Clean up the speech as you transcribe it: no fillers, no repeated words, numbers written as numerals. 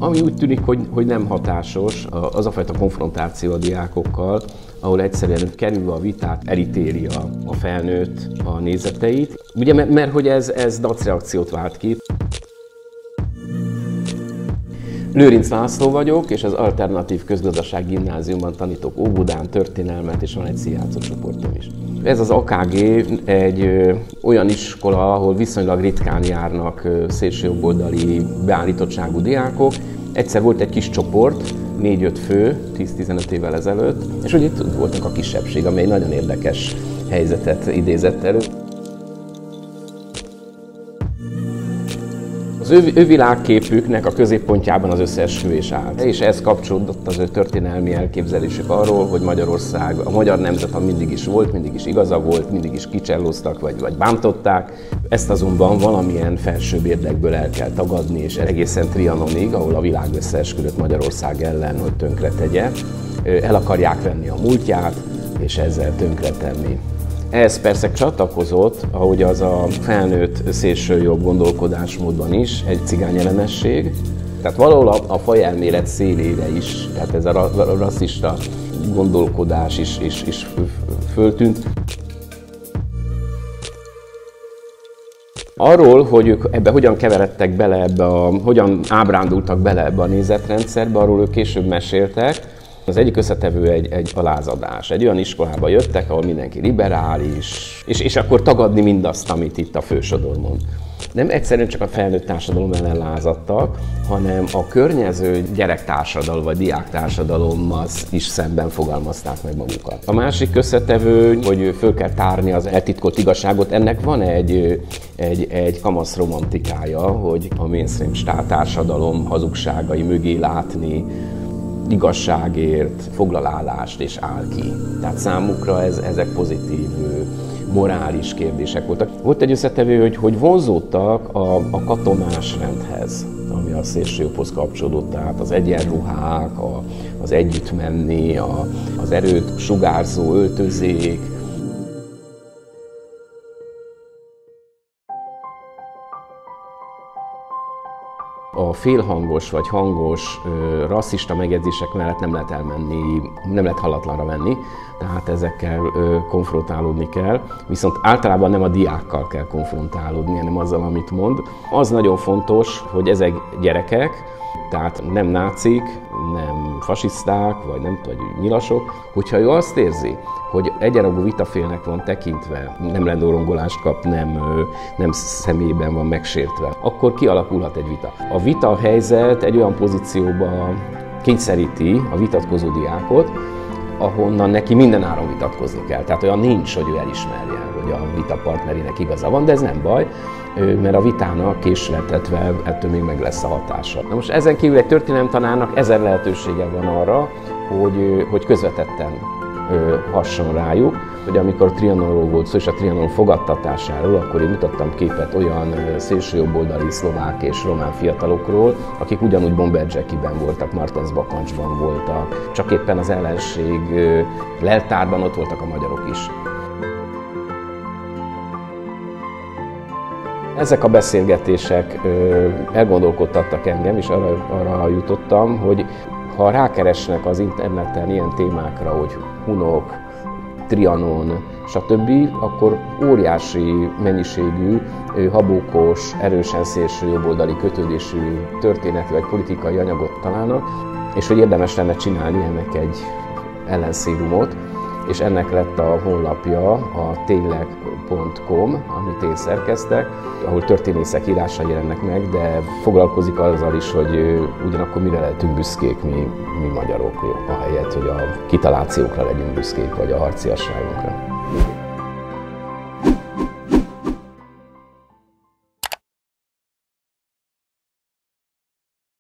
Ami úgy tűnik, hogy nem hatásos, az a fajta konfrontáció a diákokkal, ahol egyszerűen kerülve a vitát elítéli a felnőtt a nézeteit. Ugye, mert hogy ez dacreakciót vált ki. Lőrinc László vagyok, és az Alternatív Közgazdaság Gimnáziumban tanítok óvodán, történelmet, és van egy színjátszó csoportom is. Ez az AKG egy olyan iskola, ahol viszonylag ritkán járnak szélsőjobboldali beállítottságú diákok. Egyszer volt egy kis csoport, 4-5 fő, 10-15 évvel ezelőtt, és ugye itt voltak a kisebbség, amely nagyon érdekes helyzetet idézett elő. Az ő világképüknek a középpontjában az összeesküvés állt, és ez kapcsolódott az ő történelmi elképzelésük arról, hogy Magyarország, a magyar nemzet mindig is volt, mindig is igaza volt, mindig is kicsellóztak vagy bántották. Ezt azonban valamilyen felsőbb érdekből el kell tagadni, és egészen Trianonig, ahol a világ összeesküdött Magyarország ellen, hogy tönkretegye, el akarják venni a múltját, és ezzel tönkretenni. Ehhez persze csatlakozott, ahogy az a felnőtt szélsőjobb gondolkodásmódban is, egy cigányellenesség. Tehát valahol a fajelmélet szélére is, tehát ez a rasszista gondolkodás is föltűnt. Arról, hogy ők ebbe hogyan keveredtek bele, hogyan ábrándultak bele ebbe a nézetrendszerbe, arról ők később meséltek. Az egyik összetevő egy alázadás. Egy olyan iskolába jöttek, ahol mindenki liberális, és akkor tagadni mindazt, amit itt a fősodor mond. Nem egyszerűen csak a felnőtt társadalom ellen lázadtak, hanem a környező gyerektársadalom vagy diáktársadalommal is szemben fogalmazták meg magukat. A másik összetevő, hogy föl kell tárni az eltitkolt igazságot, ennek van egy kamasz romantikája, hogy a mainstream társadalom hazugságai mögé látni, igazságért foglal állást és áll ki. Tehát számukra ezek pozitív, morális kérdések voltak. Volt egy összetevő, hogy vonzódtak a katonás rendhez, ami a szélsőjobbhoz kapcsolódott, tehát az egyenruhák, az együtt menni, az erőt sugárzó öltözék. A félhangos vagy hangos rasszista megjegyzések mellett nem lehet elmenni, nem lehet hallatlanra venni, tehát ezekkel konfrontálódni kell, viszont általában nem a diákkal kell konfrontálódni, hanem azzal, amit mond. Az nagyon fontos, hogy ezek gyerekek, tehát nem nácik, nem fasiszták, vagy nem tudom, nyilasok, hogyha ő azt érzi, hogy egyenrangú vitafélnek van tekintve, nem rendőrongolást kap, nem személyben van megsértve, akkor kialakulhat egy vita. A vita helyzet egy olyan pozícióba kényszeríti a vitatkozó diákot, ahonnan neki mindenáron vitatkozni kell. Tehát olyan nincs, hogy ő elismerje, hogy a vita partnerének igaza van, de ez nem baj, mert a vitának késleltetve ettől még meg lesz a hatása. Na most ezen kívül egy történelemtanárnak 1000 lehetősége van arra, hogy közvetetten hasson rájuk, hogy amikor Trianonról volt szó és a Trianon fogadtatásáról, akkor én mutattam képet olyan szélsőjobboldali szlovák és román fiatalokról, akik ugyanúgy Bomber Jackie-ben voltak, Martensbakancsban voltak, csak éppen az ellenség leltárban ott voltak a magyarok is. Ezek a beszélgetések elgondolkodtattak engem, és arra jutottam, hogy ha rákeresnek az interneten ilyen témákra, hogy Hunok, Trianon, stb., akkor óriási mennyiségű, habókos, erősen szélsőjobboldali kötődésű történeti vagy politikai anyagot találnak, és hogy érdemes lenne csinálni ennek egy ellenszérumot, és ennek lett a honlapja a tényleg.com, amit én szerkeztek, ahol történészek írásai jelennek meg, de foglalkozik azzal is, hogy ugyanakkor mire lehetünk büszkék mi magyarok, ahelyett, hogy a kitalációkra legyünk büszkék, vagy a harciasságunkra.